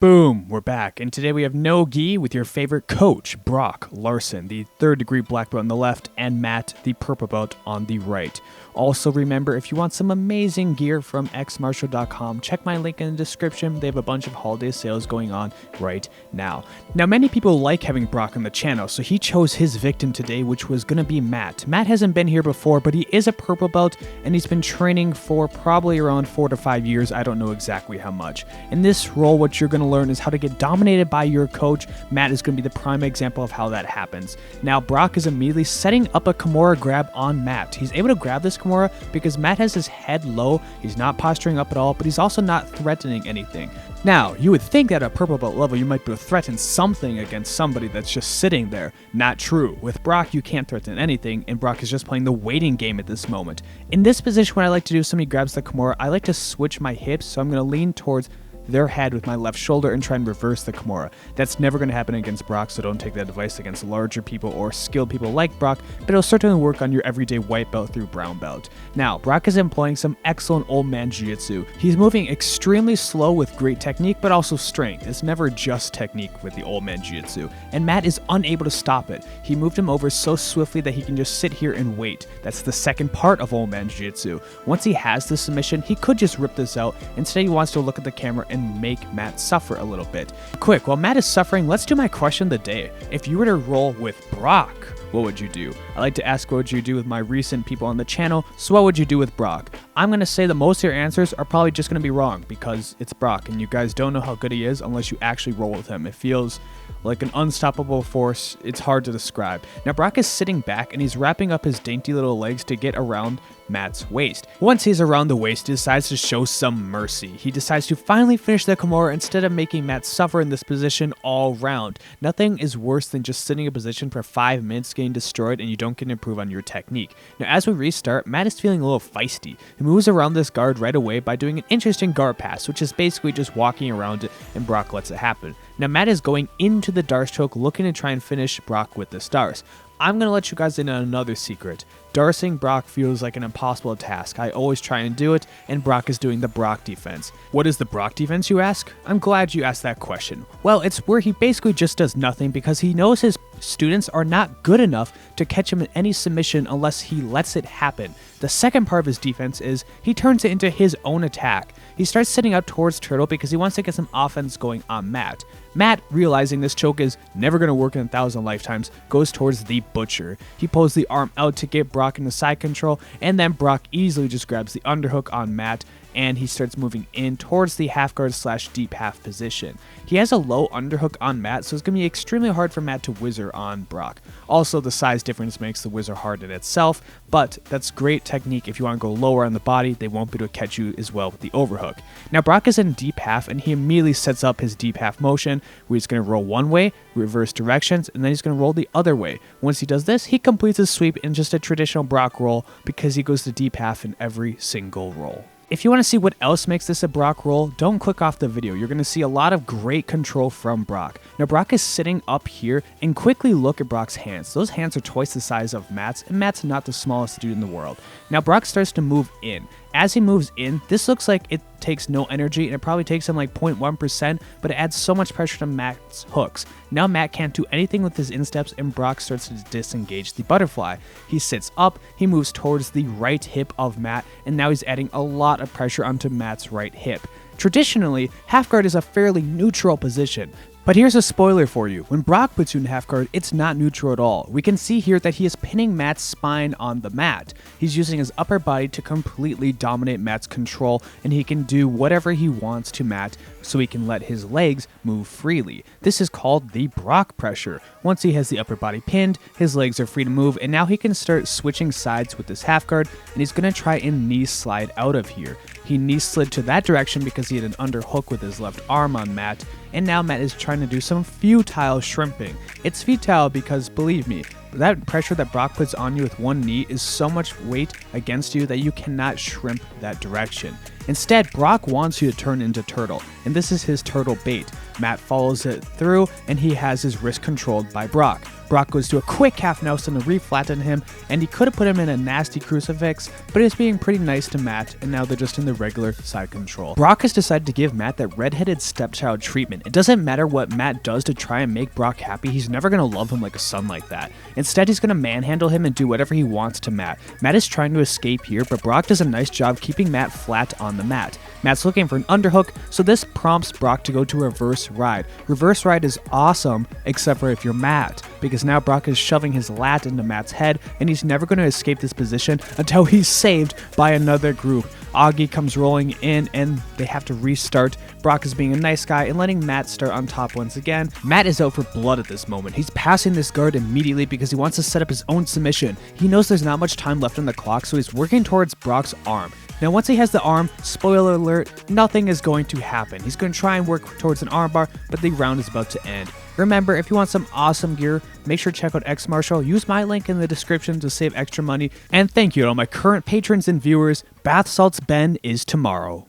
Boom, we're back, and today we have No Gi with your favorite coach, Brock Larson, the third-degree black belt on the left, and Matt, the purple belt on the right. Also remember, if you want some amazing gear from xmartial.com, check my link in the description. They have a bunch of holiday sales going on right now. Now, many people like having Brock on the channel, so he chose his victim today, which was going to be Matt. Matt hasn't been here before, but he is a purple belt, and he's been training for probably around 4 to 5 years. I don't know exactly how much. In this role, what you're going to learn is how to get dominated by your coach. Matt is going to be the prime example of how that happens. Now, Brock is immediately setting up a Kimura grab on Matt. He's able to grab this Kimura because Matt has his head low. He's not posturing up at all, but he's also not threatening anything. Now, you would think that at a purple belt level, you might be able to threaten something against somebody that's just sitting there. Not true. With Brock, you can't threaten anything, and Brock is just playing the waiting game at this moment. In this position, what I like to do, if somebody grabs the Kimura, I like to switch my hips, so I'm going to lean towards their head with my left shoulder and try and reverse the Kimura. That's never going to happen against Brock, so don't take that advice against larger people or skilled people like Brock, but it'll certainly work on your everyday white belt through brown belt. Now, Brock is employing some excellent old man jiu-jitsu. He's moving extremely slow with great technique, but also strength. It's never just technique with the old man jiu-jitsu, and Matt is unable to stop it. He moved him over so swiftly that he can just sit here and wait. That's the second part of old man jiu-jitsu. Once he has the submission, he could just rip this out. Instead, he wants to look at the camera and make Matt suffer a little bit. Quick, while Matt is suffering, let's do my question of the day. If you were to roll with Brock, what would you do? I like to ask what would you do with my recent people on the channel, so what would you do with Brock? I'm going to say that most of your answers are probably just going to be wrong because it's Brock and you guys don't know how good he is unless you actually roll with him. It feels like an unstoppable force. It's hard to describe. Now, Brock is sitting back and he's wrapping up his dainty little legs to get around Matt's waist. Once he's around the waist, he decides to show some mercy. He decides to finally finish the Kimura instead of making Matt suffer in this position all round. Nothing is worse than just sitting in a position for 5 minutes getting destroyed and you don't get to improve on your technique. Now, as we restart, Matt is feeling a little feisty. He moves around this guard right away by doing an interesting guard pass, which is basically just walking around it, and Brock lets it happen. Now, Matt is going into the Darce choke looking to try and finish Brock with this Darce. I'm going to let you guys in on another secret. Darcing Brock feels like an impossible task. I always try and do it, and Brock is doing the Brock defense. What is the Brock defense, you ask? I'm glad you asked that question. Well, it's where he basically just does nothing because he knows his students are not good enough to catch him in any submission unless he lets it happen. The second part of his defense is he turns it into his own attack. He starts sitting up towards Turtle because he wants to get some offense going on Matt. Matt, realizing this choke is never going to work in 1,000 lifetimes, goes towards the Butcher. He pulls the arm out to get Brock into side control, and then Brock easily just grabs the underhook on Matt, and he starts moving in towards the half guard / deep half position. He has a low underhook on Matt, so it's going to be extremely hard for Matt to whizzer on Brock. Also, the size difference makes the whizzer hard in itself, but that's great technique if you want to go lower on the body. They won't be able to catch you as well with the overhook. Now, Brock is in deep half, and he immediately sets up his deep half motion, where he's going to roll one way, reverse directions, and then he's going to roll the other way. Once he does this, he completes his sweep in just a traditional Brock roll because he goes to deep half in every single roll. If you want to see what else makes this a Brock roll, don't click off the video. You're going to see a lot of great control from Brock. Now, Brock is sitting up here, and quickly look at Brock's hands. Those hands are twice the size of Matt's, and Matt's not the smallest dude in the world. Now, Brock starts to move in. As he moves in, this looks like it takes no energy, and it probably takes him like 0.1%, but it adds so much pressure to Matt's hooks. Now Matt can't do anything with his insteps, and Brock starts to disengage the butterfly. He sits up, he moves towards the right hip of Matt, and now he's adding a lot of pressure onto Matt's right hip. Traditionally, half guard is a fairly neutral position, but here's a spoiler for you. When Brock puts you in half guard, it's not neutral at all. We can see here that he is pinning Matt's spine on the mat. He's using his upper body to completely dominate Matt's control, and he can do whatever he wants to Matt so he can let his legs move freely. This is called the Brock pressure. Once he has the upper body pinned, his legs are free to move, and now he can start switching sides with this half guard, and he's going to try and knee slide out of here. He knee slid to that direction because he had an underhook with his left arm on Matt, and now Matt is trying to do some futile shrimping. It's futile because, believe me, that pressure that Brock puts on you with one knee is so much weight against you that you cannot shrimp that direction. Instead, Brock wants you to turn into Turtle, and this is his turtle bait. Matt follows it through, and he has his wrist controlled by Brock. Brock goes to a quick half Nelson to re-flatten him, and he could have put him in a nasty crucifix, but he was being pretty nice to Matt, and now they're just in the regular side control. Brock has decided to give Matt that redheaded stepchild treatment. It doesn't matter what Matt does to try and make Brock happy, he's never going to love him like a son like that. Instead, he's going to manhandle him and do whatever he wants to Matt. Matt is trying to escape here, but Brock does a nice job keeping Matt flat on the mat. Matt's looking for an underhook, so this prompts Brock to go to reverse ride. Reverse ride is awesome, except for if you're Matt, because now Brock is shoving his lat into Matt's head, and he's never going to escape this position until he's saved by another group. Augie comes rolling in, and they have to restart. Brock is being a nice guy and letting Matt start on top once again. Matt is out for blood at this moment. He's passing this guard immediately because he wants to set up his own submission. He knows there's not much time left on the clock, so he's working towards Brock's arm. Now, once he has the arm, spoiler alert, nothing is going to happen. He's going to try and work towards an armbar, but the round is about to end. Remember, if you want some awesome gear, make sure to check out X Martial. Use my link in the description to save extra money. And thank you to all my current patrons and viewers. Bath Salts Ben is tomorrow.